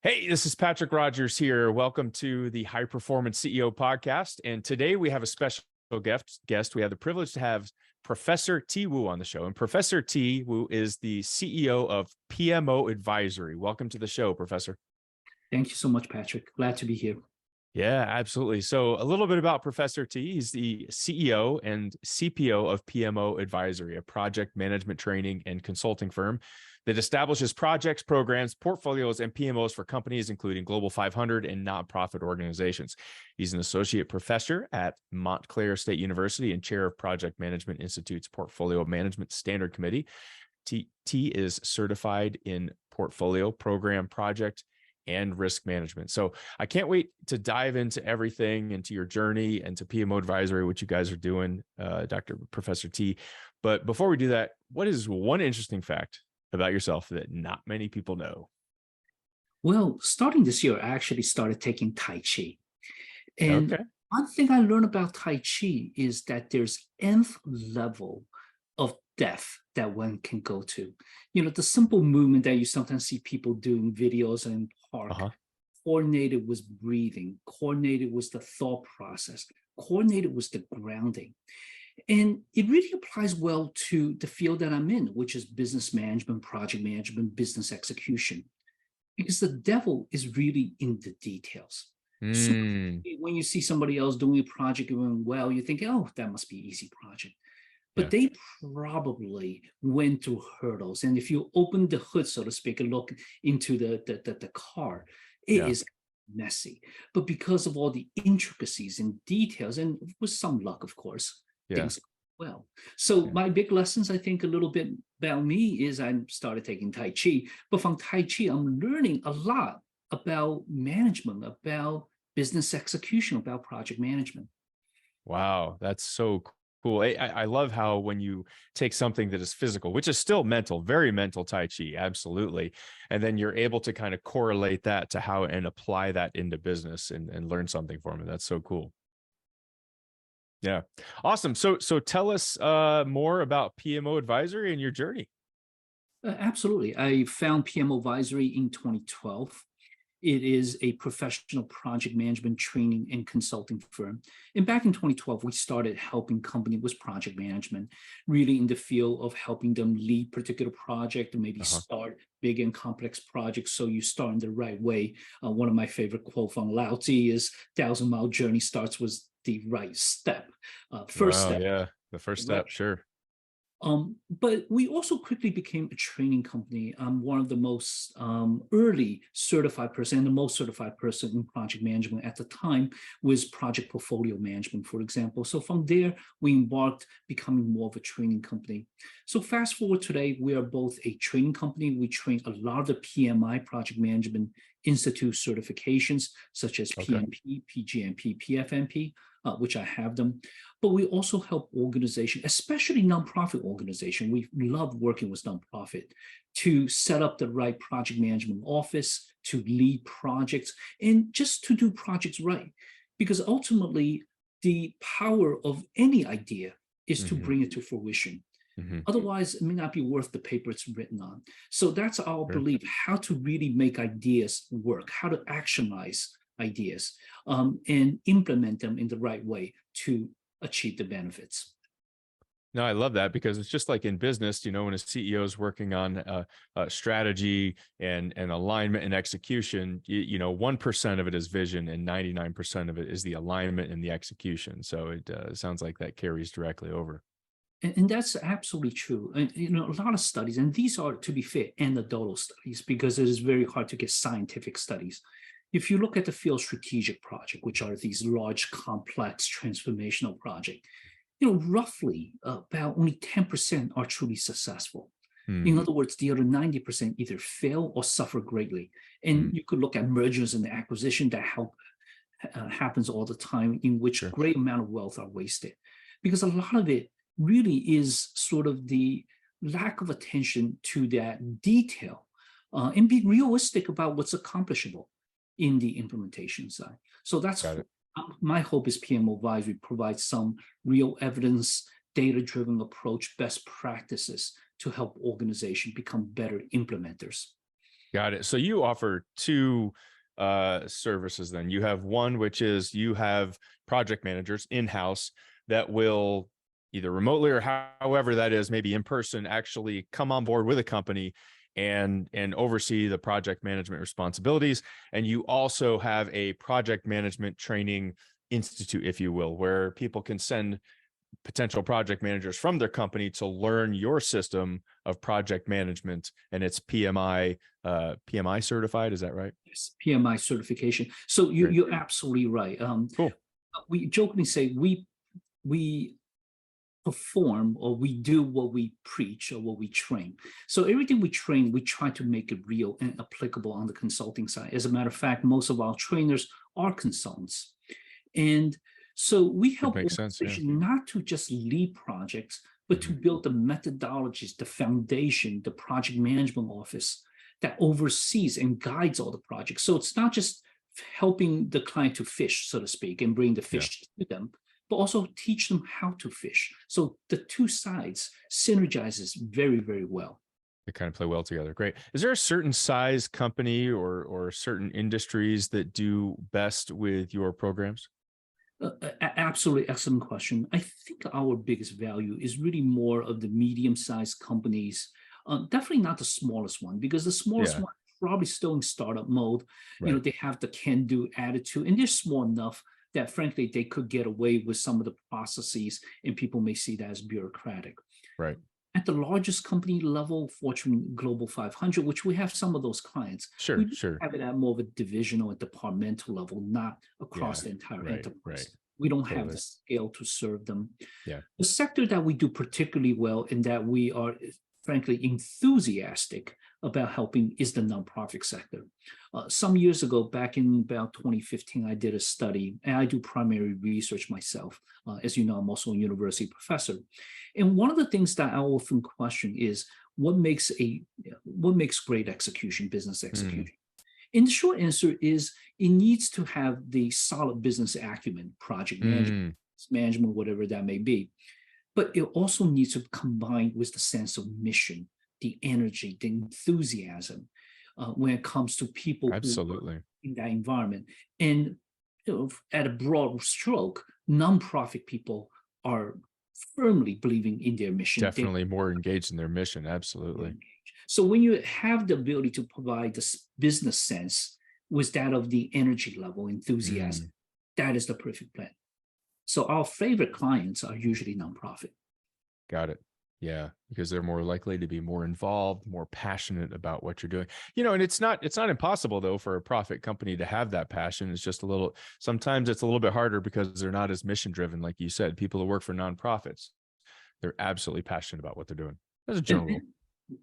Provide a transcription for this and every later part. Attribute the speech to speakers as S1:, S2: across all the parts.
S1: Hey, this is Patrick Rogers here. Welcome to the High Performance CEO podcast. And today we have a special guest. We have the privilege to have Professor T. Wu on the show. And Professor T. Wu is the CEO of PMO Advisory. Welcome to the show, Professor.
S2: Thank you so much, Patrick. Glad to be here.
S1: Yeah, absolutely. So a little bit about Professor T. He's the CEO and CPO of PMO Advisory, a project management training and consulting firm that establishes projects, programs, portfolios, and PMOs for companies, including Global 500 and nonprofit organizations. He's an associate professor at Montclair State University and chair of Project Management Institute's Portfolio Management Standard Committee. T is certified in portfolio, program, project, and risk management. So I can't wait to dive into everything, into your journey and to PMO Advisory, what you guys are doing, Professor T. But before we do that, what is one interesting fact about yourself that not many people know?
S2: Well, starting this year, I actually started taking Tai Chi. And
S1: Okay.
S2: one thing I learned about Tai Chi is that there's nth level of depth that one can go to. You know, the simple movement that you sometimes see people doing videos in park, coordinated with breathing, coordinated with the thought process, coordinated with the grounding. And it really applies well to the field that I'm in, which is business management, project management, business execution, because the devil is really in the details. So when you see somebody else doing a project going well, you think, oh, that must be an easy project. But they probably went through hurdles. And if you open the hood, so to speak, and look into the car, it is messy. But because of all the intricacies and details, and with some luck, of course, things go well. So my big lessons, I think, a little bit about me is I started taking Tai Chi. But from Tai Chi, I'm learning a lot about management, about business execution, about project management.
S1: Wow, that's so cool. I love how when you take something that is physical, which is still mental, very mental Tai Chi, absolutely. And then you're able to kind of correlate that to how and apply that into business and learn something from it. That's so cool. Yeah, awesome. So tell us more about PMO Advisory and your journey.
S2: Absolutely. I found PMO Advisory in 2012. It is a professional project management training and consulting firm. And back in 2012, we started helping companies with project management, really in the field of helping them lead particular project and maybe start big and complex projects. So you start in the right way. One of my favorite quotes from Lao Tzu is 1,000-mile journey starts with the right step. First step.
S1: Yeah, the first step, sure.
S2: But we also quickly became a training company. I'm one of the most early certified person, and the most certified person in project management at the time was project portfolio management, for example. So from there, we embarked becoming more of a training company. So fast forward today, we are both a training company. We train a lot of the PMI, Project Management Institute certifications, such as PMP, PGMP, PFMP, which I have them. But we also help organizations, especially nonprofit organizations. We love working with nonprofit to set up the right project management office, to lead projects, and just to do projects right. Because ultimately, the power of any idea is to bring it to fruition. Otherwise, it may not be worth the paper it's written on. So that's our belief, how to really make ideas work, how to actionize ideas and implement them in the right way to achieve the benefits.
S1: No, I love that because it's just like in business, you know, when a CEO is working on strategy and alignment and execution, you know, 1% of it is vision and 99% of it is the alignment and the execution. So it sounds like that carries directly over.
S2: And that's absolutely true. And, you know, a lot of studies, and these are, to be fair, anecdotal studies, because it is very hard to get scientific studies. If you look at the field strategic project, which are these large, complex, transformational projects, you know, roughly about only 10% are truly successful. In other words, the other 90% either fail or suffer greatly. And you could look at mergers and acquisition that happens all the time, in which a great amount of wealth are wasted. Because a lot of it really is sort of the lack of attention to that detail and be realistic about what's accomplishable in the implementation side. So that's my hope is PMO Advisory provides some real evidence, data-driven approach, best practices to help organizations become better implementers.
S1: Got it. So you offer two services then. You have one, which is you have project managers in-house that will either remotely or however that is, maybe in person, actually come on board with a company and oversee the project management responsibilities. And you also have a project management training institute, if you will, where people can send potential project managers from their company to learn your system of project management, and it's PMI certified. Is that right?
S2: Yes, PMI certification. So
S1: Great.
S2: you're absolutely right.
S1: Cool.
S2: We jokingly say we perform or we do what we preach or what we train. So everything we train, we try to make it real and applicable on the consulting side. As a matter of fact, most of our trainers are consultants. And so we
S1: It
S2: help
S1: makes sense. Yeah.
S2: organizations not to just lead projects, but to build the methodologies, the foundation, the project management office that oversees and guides all the projects. So it's not just helping the client to fish, so to speak, and bring the fish to them, but also teach them how to fish. So the two sides synergizes very, very well.
S1: They kind of play well together. Great. Is there a certain size company or certain industries that do best with your programs?
S2: Absolutely excellent question. I think our biggest value is really more of the medium-sized companies. Definitely not the smallest one, because the smallest
S1: Yeah.
S2: one probably still in startup mode.
S1: Right.
S2: They have the can-do attitude, and they're small enough that frankly they could get away with some of the processes, and people may see that as bureaucratic.
S1: Right.
S2: At the largest company level, Fortune Global 500, which we have some of those clients,
S1: Sure.
S2: we
S1: Sure.
S2: have it at more of a divisional and departmental level, not across
S1: Yeah.
S2: the entire
S1: Right.
S2: enterprise.
S1: Right.
S2: We don't have
S1: Totally.
S2: the scale to serve them.
S1: Yeah.
S2: The sector that we do particularly well and that we are frankly enthusiastic about helping is the nonprofit sector. Some years ago, back in about 2015, I did a study, and I do primary research myself. As you know, I'm also a university professor. And one of the things that I often question is what makes great execution, business execution? And the short answer is it needs to have the solid business acumen, project management, whatever that may be. But it also needs to combine with the sense of mission, the energy, the enthusiasm when it comes to people who work
S1: Absolutely.
S2: in that environment. And at a broad stroke, nonprofit people are firmly believing in their mission.
S1: Definitely more engaged in their mission. Absolutely.
S2: So when you have the ability to provide this business sense with that of the energy level, enthusiasm, that is the perfect blend. So our favorite clients are usually nonprofit.
S1: Got it. Yeah, because they're more likely to be more involved, more passionate about what you're doing. And it's not impossible though for a profit company to have that passion. It's just sometimes it's a little bit harder because they're not as mission driven, like you said. People who work for nonprofits, they're absolutely passionate about what they're doing. That's a general rule.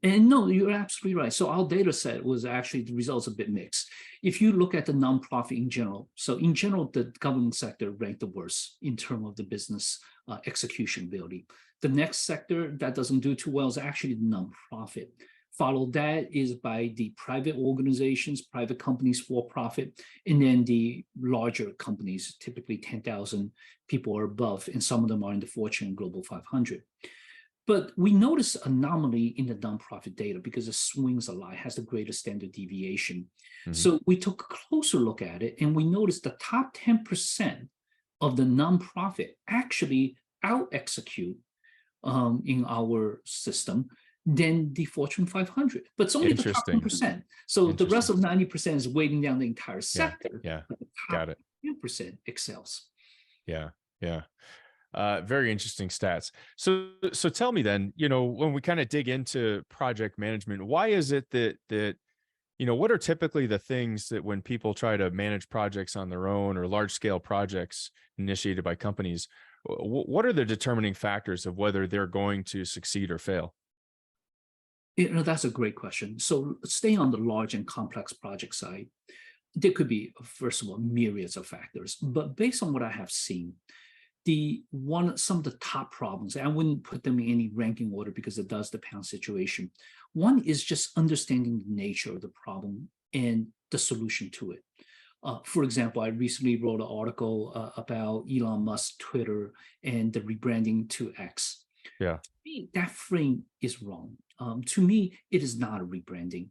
S2: And no, you're absolutely right. So our data set was actually the results a bit mixed. If you look at the nonprofit in general, so in general, the government sector ranked the worst in terms of the business execution ability. The next sector that doesn't do too well is actually the nonprofit. Followed that is by the private organizations, private companies for profit, and then the larger companies, typically 10,000 people or above, and some of them are in the Fortune Global 500. But we notice anomaly in the nonprofit data because it swings a lot, has the greatest standard deviation. So we took a closer look at it, and we noticed the top 10% of the nonprofit actually out-execute in our system than the Fortune 500. But it's only the top 10%. So the rest of 90% is weighting down the entire sector.
S1: Yeah.
S2: But the
S1: Got
S2: top
S1: it.
S2: 10% excels.
S1: Yeah. Yeah. Very interesting stats. So tell me then, when we kind of dig into project management, why is it that what are typically the things that when people try to manage projects on their own or large scale projects initiated by companies, what are the determining factors of whether they're going to succeed or fail?
S2: That's a great question. So staying on the large and complex project side, there could be, first of all, myriads of factors. But based on what I have seen, some of the top problems, I wouldn't put them in any ranking order because it does depend on situation. One is just understanding the nature of the problem and the solution to it. For example, I recently wrote an article about Elon Musk's Twitter and the rebranding to X.
S1: Yeah.
S2: To me, that frame is wrong. To me, it is not a rebranding.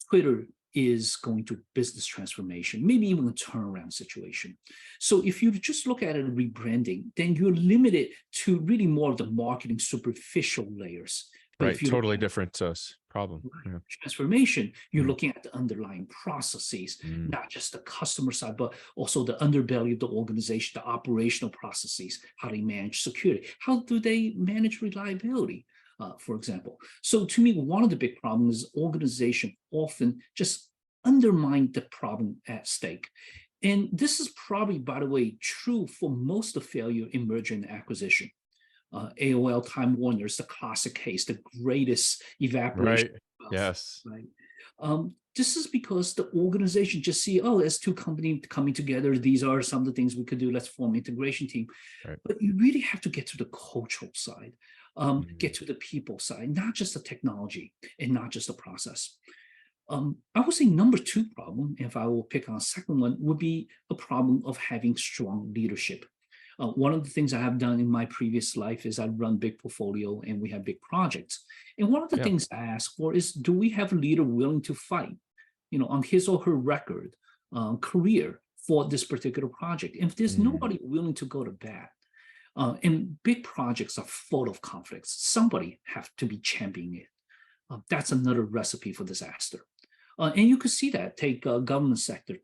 S2: Twitter is going to business transformation, maybe even a turnaround situation. So if you just look at it rebranding, then you're limited to really more of the marketing superficial layers. But
S1: Right.
S2: if you
S1: Totally different problem. Yeah.
S2: transformation, you're
S1: Mm.
S2: looking at the underlying processes,
S1: Mm.
S2: not just the customer side, but also the underbelly of the organization, the operational processes, how they manage security, how do they manage reliability, for example. So to me, one of the big problems is organization often just undermine the problem at stake. And this is probably, by the way, true for most of failure in merger and acquisition. AOL Time Warner is the classic case, the greatest evaporation.
S1: Right. Yes.
S2: Right. This is because the organization just see, oh, there's two companies coming together. These are some of the things we could do. Let's form an integration team.
S1: Right.
S2: But you really have to get to the cultural side, get
S1: Mm.
S2: to the people side, not just the technology and not just the process. I would say number two problem, if I will pick on a second one, would be a problem of having strong leadership. One of the things I have done in my previous life is I run big portfolio and we have big projects. And one of the
S1: Yeah.
S2: things I ask for is, do we have a leader willing to fight, on his or her record, career for this particular project? And if there's
S1: Mm.
S2: nobody willing to go to bat, and big projects are full of conflicts, somebody have to be championing it. That's another recipe for disaster. And you could see that, take government sector.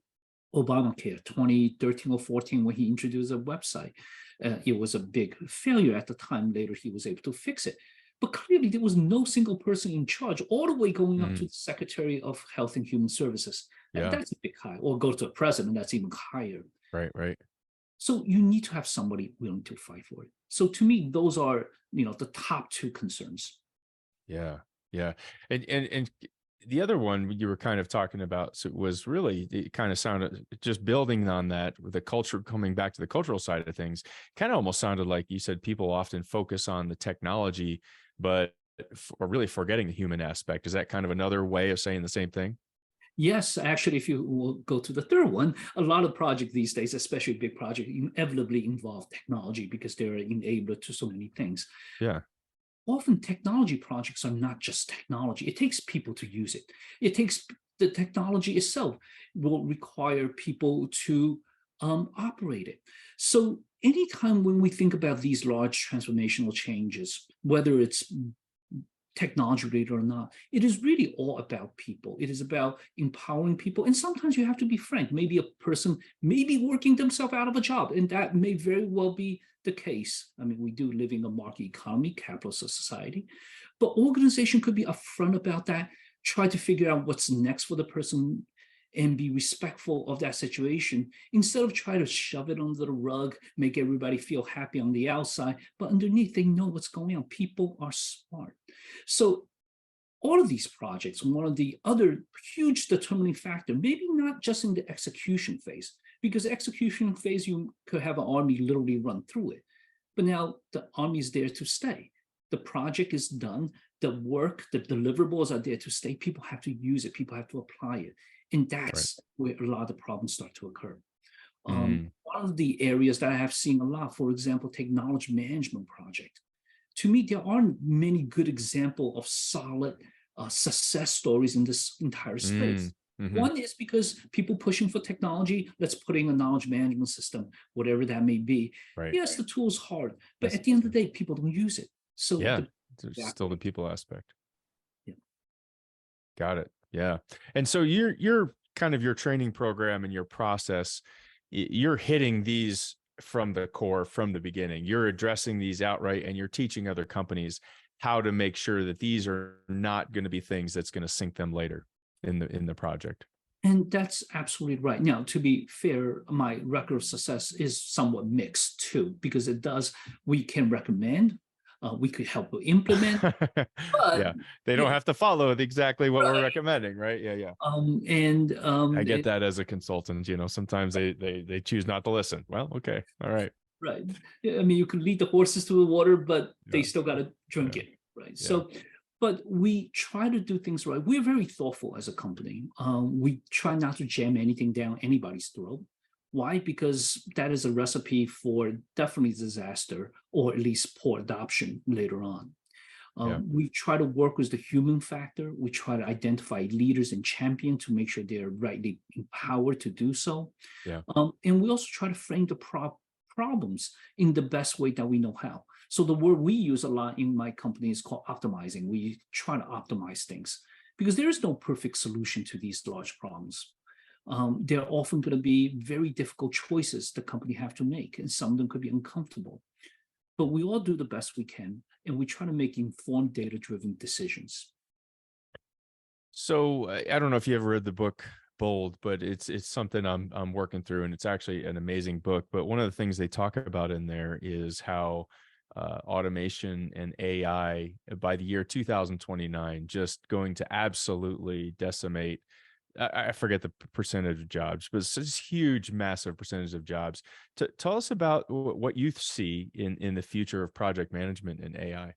S2: Obamacare 2013 or 14, when he introduced a website. It was a big failure at the time. Later, he was able to fix it. But clearly, there was no single person in charge, all the way going up to
S1: Mm.
S2: the Secretary of Health and Human Services.
S1: Yeah.
S2: That's a big high. Or go to the president, that's even higher.
S1: Right. Right.
S2: So you need to have somebody willing to fight for it. So to me, those are the top two concerns.
S1: Yeah. Yeah. And the other one you were kind of talking about was really, it kind of sounded, just building on that, with the culture, coming back to the cultural side of things, kind of almost sounded like you said people often focus on the technology, but really forgetting the human aspect. Is that kind of another way of saying the same thing?
S2: Yes, actually, if you will go to the third one, a lot of projects these days, especially big projects, inevitably involve technology because they're an enabler to so many things.
S1: Yeah.
S2: Often technology projects are not just technology. It takes people to use it. It takes the technology itself will require people to operate it. So anytime when we think about these large transformational changes, whether it's technology related or not, it is really all about people. It is about empowering people. And sometimes you have to be frank. Maybe a person may be working themselves out of a job, and that may very well be the case. I mean, we do live in a market economy, capitalist society, but organization could be upfront about that, try to figure out what's next for the person and be respectful of that situation instead of trying to shove it under the rug, make everybody feel happy on the outside, but underneath they know what's going on. People are smart. So all of these projects, one of the other huge determining factor, maybe not just in the execution phase, because the execution phase, you could have an army literally run through it. But now the army is there to stay. The project is done. The work, the deliverables are there to stay. People have to use it. People have to apply it. And that's where a lot of the problems start to occur. One of the areas that I have seen a lot, for example, take knowledge management project. To me, there aren't many good examples of solid success stories in this entire space. One is because people pushing for technology, let's put in a knowledge management system, whatever that may be.
S1: Right.
S2: Yes, the tool's hard, but at the end of the day, people don't use it. So
S1: yeah, there's still the people aspect.
S2: Yeah.
S1: Got it. Yeah. And so you're kind of your training program and your process, you're hitting these from the core, from the beginning. You're addressing these outright, and you're teaching other companies how to make sure that these are not going to be things that's going to sink them later in the project.
S2: And that's absolutely right. Now, to be fair, my record of success is somewhat mixed too, because we can recommend, we could help implement, but
S1: yeah, they don't have to follow exactly what we're recommending, right? Yeah. I get that as a consultant. Sometimes they choose not to listen. Well, okay, all right.
S2: Right. I mean, you can lead the horses to the water, but they still got to drink it, right? So, but we try to do things right. We're very thoughtful as a company. We try not to jam anything down anybody's throat. Why? Because that is a recipe for definitely disaster, or at least poor adoption later on.
S1: Yeah.
S2: We try to work with the human factor. We try to identify leaders and champions to make sure they're rightly empowered to do so.
S1: Yeah.
S2: And we also try to frame the problems in the best way that we know how. So the word we use a lot in my company is called optimizing. We try to optimize things because there is no perfect solution to these large problems. There are often going to be very difficult choices the company have to make, and some of them could be uncomfortable. But we all do the best we can, and we try to make informed, data-driven decisions.
S1: So I don't know if you ever read the book Bold, but it's something I'm working through, and it's actually an amazing book. But one of the things they talk about in there is how automation and AI by the year 2029 just going to absolutely decimate. I forget the percentage of jobs, but it's this huge, massive percentage of jobs. Tell us about what you see in the future of project management and AI.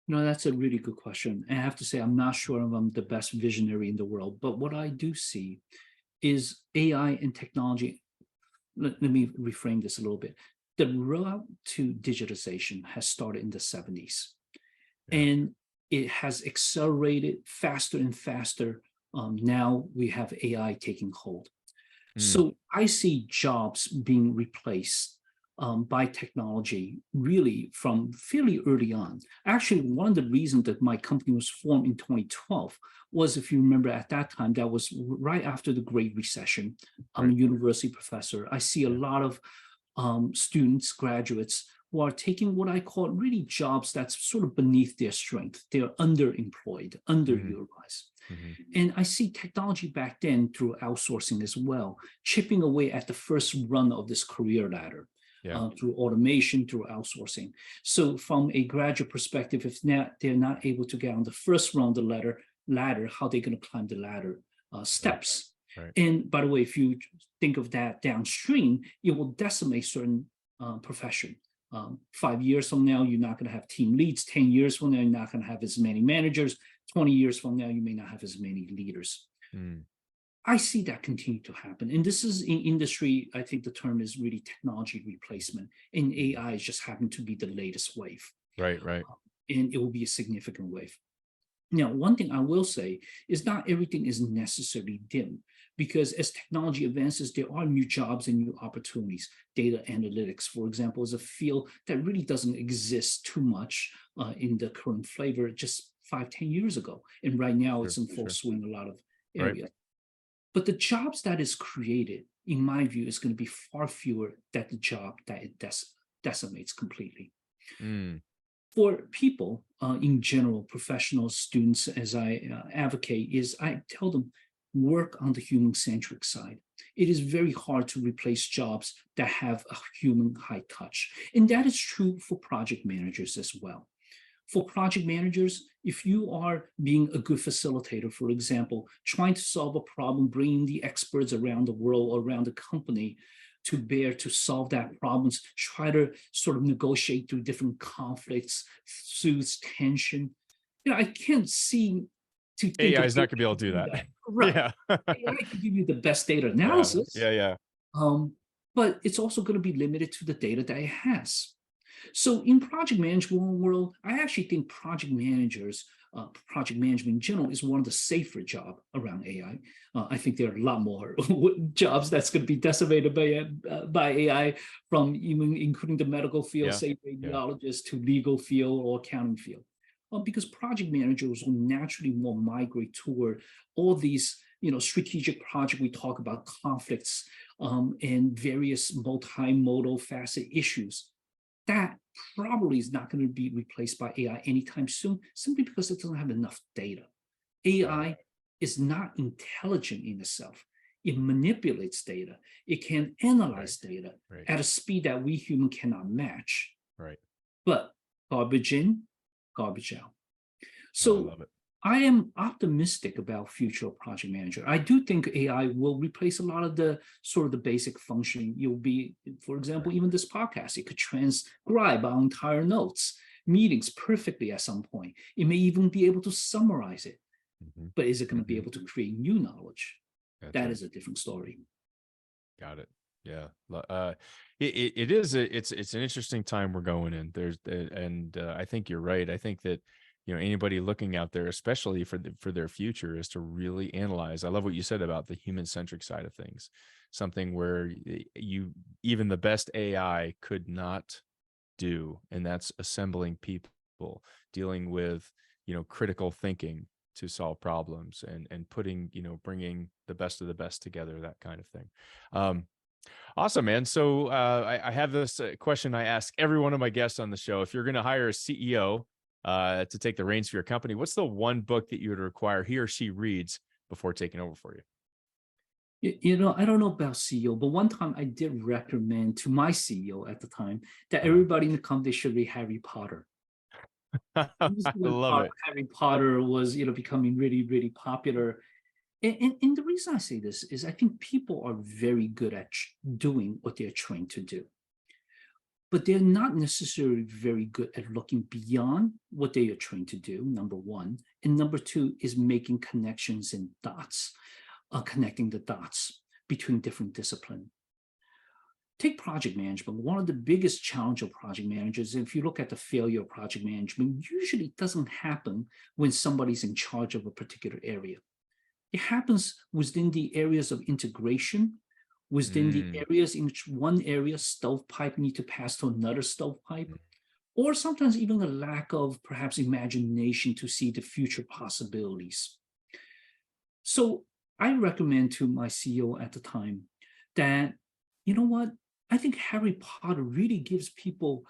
S2: No, that's a really good question. And I have to say, I'm not sure if I'm the best visionary in the world, but what I do see is AI and technology. Let me reframe this a little bit. The route to digitization has started in the 70s,
S1: Yeah.
S2: and it has accelerated faster and faster. Now we have AI taking hold. So I see jobs being replaced by technology really from fairly early on. Actually, one of the reasons that my company was formed in 2012 was, if you remember at that time, that was right after the Great Recession. I'm
S1: Right.
S2: a university professor. I see a
S1: Yeah.
S2: lot of students, graduates, who are taking what I call really jobs that's sort of beneath their strength. They're underemployed, underutilized.
S1: Mhm.
S2: And I see technology back then through outsourcing as well, chipping away at the first run of this career ladder
S1: Yeah.
S2: through automation, through outsourcing. So from a graduate perspective, if they're not able to get on the first run of the ladder, how are they going to climb the ladder steps?
S1: Right.
S2: And by the way, if you think of that downstream, it will decimate certain profession. 5 years from now, you're not going to have team leads. 10 years from now, you're not going to have as many managers. 20 years from now, you may not have as many leaders.
S1: Mm.
S2: I see that continue to happen. And this is in industry, I think the term is really technology replacement. And AI just happened to be the latest wave.
S1: Right. Right.
S2: And it will be a significant wave. Now, one thing I will say is not everything is necessarily dim, because as technology advances, there are new jobs and new opportunities. Data analytics, for example, is a field that really doesn't exist too much in the current flavor just 5-10 years ago. And right now it's in full swing in a lot of areas.
S1: Right.
S2: But the jobs that is created, in my view, is going to be far fewer than the job that it decimates completely.
S1: Mm.
S2: For people in general, professionals, students, as I advocate, is I tell them, work on the human-centric side. It is very hard to replace jobs that have a human high touch. And that is true for project managers as well. For project managers, if you are being a good facilitator, for example, trying to solve a problem, bringing the experts around the world, around the company to bear to solve that problems, try to sort of negotiate through different conflicts, soothe tension. I can't seem to think
S1: AI
S2: of
S1: is not going to be able to do that.
S2: Right.
S1: Yeah.
S2: AI can give you the best data
S1: Yeah.
S2: analysis.
S1: Yeah.
S2: But it's also going to be limited to the data that it has. So in project management world, I actually think project managers, project management in general is one of the safer jobs around AI. I think there are a lot more jobs that's going to be decimated by AI, from even including the medical field, say radiologists, to legal field or accounting field. Because project managers will naturally more migrate toward all these strategic projects. We talk about conflicts and various multimodal facet issues. That probably is not going to be replaced by AI anytime soon, simply because it doesn't have enough data. AI is not intelligent in itself. It manipulates data. It can analyze data at a speed that we human cannot match.
S1: Right.
S2: But garbage in, garbage out.
S1: So I
S2: So
S1: love it.
S2: I am optimistic about future of project manager. I do think AI will replace a lot of the sort of the basic function. You'll be, for example, even this podcast, it could transcribe our entire notes, meetings perfectly at some point. It may even be able to summarize it. But is it going to be able to create new knowledge? That is a different story.
S1: Got it. Yeah. It is it's an interesting time we're going in. I think you're right. I think that, anybody looking out there, especially for their future, is to really analyze. I love what you said about the human centric side of things. Something where you even the best AI could not do, and that's assembling people, dealing with, critical thinking to solve problems, and putting, bringing the best of the best together, that kind of thing. Um, Awesome, man. So I have this question I ask every one of my guests on the show. If you're going to hire a CEO to take the reins for your company, what's the one book that you would require he or she reads before taking over for you?
S2: I don't know about CEO, but one time I did recommend to my CEO at the time that
S1: Uh,
S2: everybody in the company should read Harry Potter. This is
S1: I
S2: when
S1: love it.
S2: Harry Potter was, becoming really, really popular. And the reason I say this is I think people are very good at doing what they're trained to do, but they're not necessarily very good at looking beyond what they are trained to do, number one. And number two is making connections and dots, connecting the dots between different disciplines. Take project management. One of the biggest challenge of project managers, if you look at the failure of project management, usually doesn't happen when somebody's in charge of a particular area. It happens within the areas of integration, within the
S1: Mm,
S2: areas in which one area stovepipe need to pass to another stovepipe,
S1: mm,
S2: or sometimes even a lack of perhaps imagination to see the future possibilities. So I recommend to my CEO at the time that, you know what, I think Harry Potter really gives people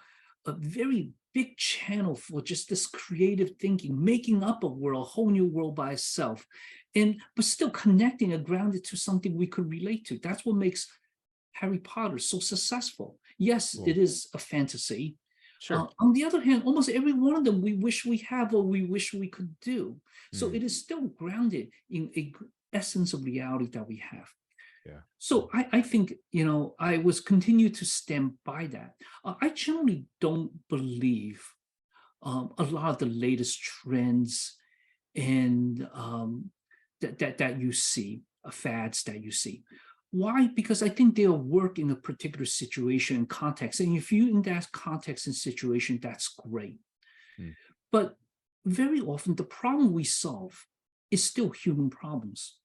S2: a very big channel for just this creative thinking, making up a world, a whole new world by itself, and but still connecting and grounded to something we could relate to. That's what makes Harry Potter so successful. Yes,
S1: cool.
S2: it is a fantasy.
S1: Sure.
S2: On the other hand, almost every one of them we wish we have or we wish we could do. So
S1: Mm,
S2: it is still grounded in a essence of reality that we have.
S1: yeah.
S2: So I think, I was continue to stand by that. I generally don't believe a lot of the latest trends and that you see, fads that you see. Why? Because I think they'll work in a particular situation and context. And if you in that context and situation, that's great.
S1: Mm,
S2: But very often the problem we solve is still human problems.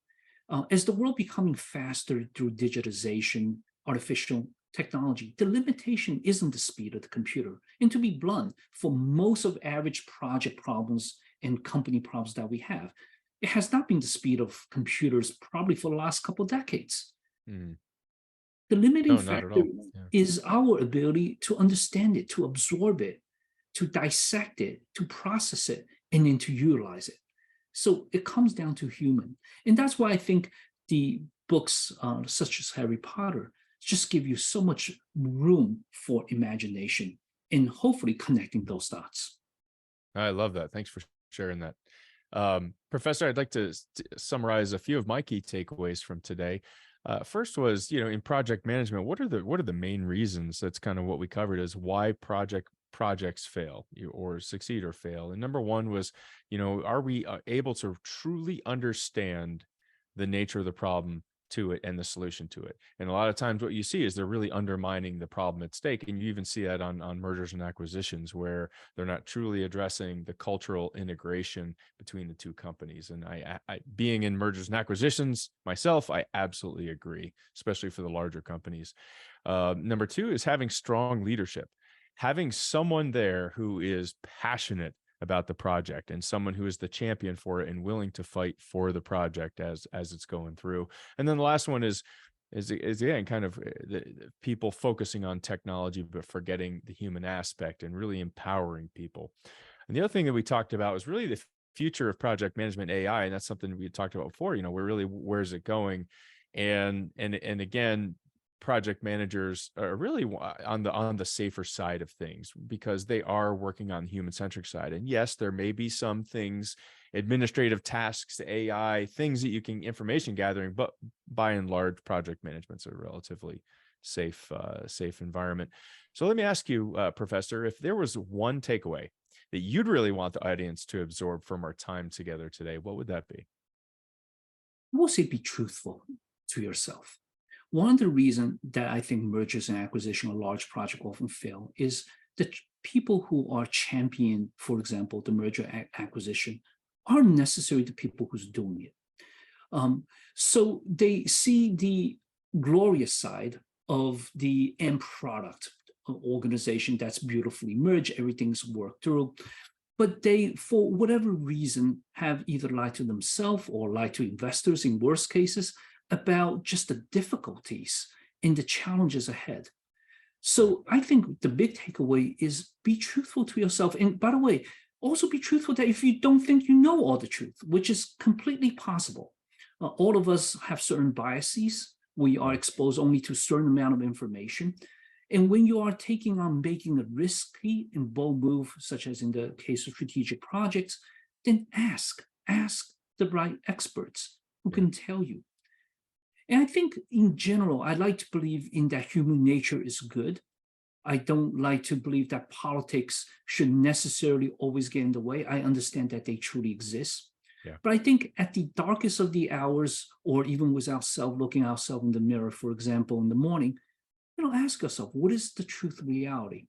S2: As the world becoming faster through digitization, artificial technology, the limitation isn't the speed of the computer. And to be blunt, for most of average project problems and company problems that we have, it has not been the speed of computers probably for the last couple of decades.
S1: mm.
S2: The limiting
S1: No, not at
S2: factor
S1: all. Yeah.
S2: is our ability to understand it, to absorb it, to dissect it, to process it, and then to utilize it. So it comes down to human. And that's why I think the books such as Harry Potter just give you so much room for imagination and hopefully connecting those dots.
S1: I love that. Thanks for sharing that. Professor, I'd like to summarize a few of my key takeaways from today. First was, in project management, what are the main reasons? That's kind of what we covered, is why projects fail, or succeed or fail. And number one was, are we able to truly understand the nature of the problem to it and the solution to it? And a lot of times what you see is they're really undermining the problem at stake. And you even see that on mergers and acquisitions, where they're not truly addressing the cultural integration between the two companies. And I being in mergers and acquisitions myself, I absolutely agree, especially for the larger companies. Number two is having strong leadership, having someone there who is passionate about the project, and someone who is the champion for it and willing to fight for the project as it's going through. And then the last one is again kind of the people focusing on technology but forgetting the human aspect, and really empowering people. And the other thing that we talked about was really the future of project management AI, and that's something we talked about before. We're really, where's it going? And again, project managers are really on the safer side of things, because they are working on the human centric side. And yes, there may be some things, administrative tasks, AI things that you can, information gathering, but by and large, project management's a relatively safe environment. So let me ask you, Professor, if there was one takeaway that you'd really want the audience to absorb from our time together today, what would that be?
S2: I will say be truthful to yourself. One of the reasons that I think mergers and acquisition or large projects often fail is that people who are champion, for example, the merger acquisition, aren't necessarily the people who's doing it. So they see the glorious side of the end product, an organization that's beautifully merged, everything's worked through, but they, for whatever reason, have either lied to themselves or lied to investors in worst cases about just the difficulties and the challenges ahead. So I think the big takeaway is be truthful to yourself. And by the way, also be truthful that if you don't think you know all the truth, which is completely possible. All of us have certain biases. We are exposed only to a certain amount of information. And when you are taking on making a risky and bold move, such as in the case of strategic projects, then ask the right experts who can tell you. And I think in general, I like to believe in that human nature is good. I don't like to believe that politics should necessarily always get in the way. I understand that they truly exist.
S1: Yeah.
S2: But I think at the darkest of the hours, or even with ourselves, looking ourselves in the mirror, for example, in the morning, ask yourself, what is the truth reality?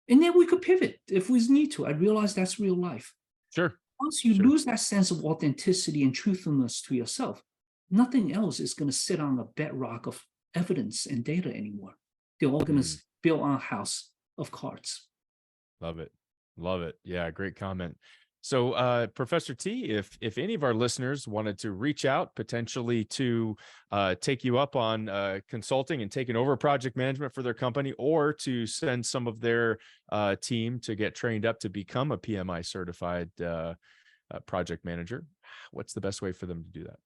S2: And then we could pivot if we need to. I realize that's real life.
S1: Sure.
S2: Once you lose that sense of authenticity and truthfulness to yourself, nothing else is going to sit on a bedrock of evidence and data anymore. They're all going to build on a house of cards.
S1: Love it. Love it. Yeah, great comment. So, Professor T, if any of our listeners wanted to reach out potentially to take you up on consulting and taking over project management for their company, or to send some of their team to get trained up to become a PMI certified project manager, what's the best way for them to do that?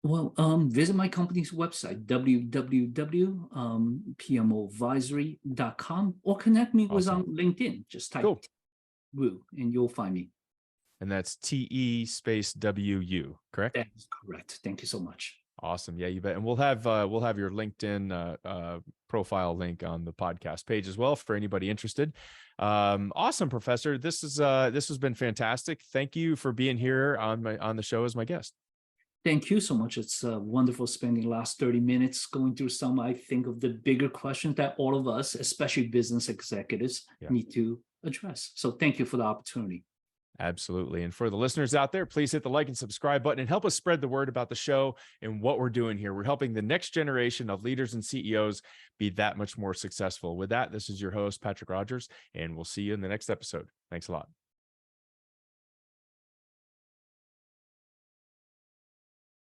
S2: Well, visit my company's website, www.pmoadvisory.com, or connect me with on LinkedIn. Just type Wu and you'll find me.
S1: And that's TE space WU, correct?
S2: That is correct. Thank you so much.
S1: Awesome. Yeah, you bet. And we'll have your LinkedIn profile link on the podcast page as well for anybody interested. Awesome, Professor. This has been fantastic. Thank you for being here on the show as my guest.
S2: Thank you so much. It's wonderful spending the last 30 minutes going through some, I think, of the bigger questions that all of us, especially business executives, need to address. So thank you for the opportunity.
S1: Absolutely. And for the listeners out there, please hit the like and subscribe button and help us spread the word about the show and what we're doing here. We're helping the next generation of leaders and CEOs be that much more successful. With that, this is your host, Patrick Rogers, and we'll see you in the next episode. Thanks a lot.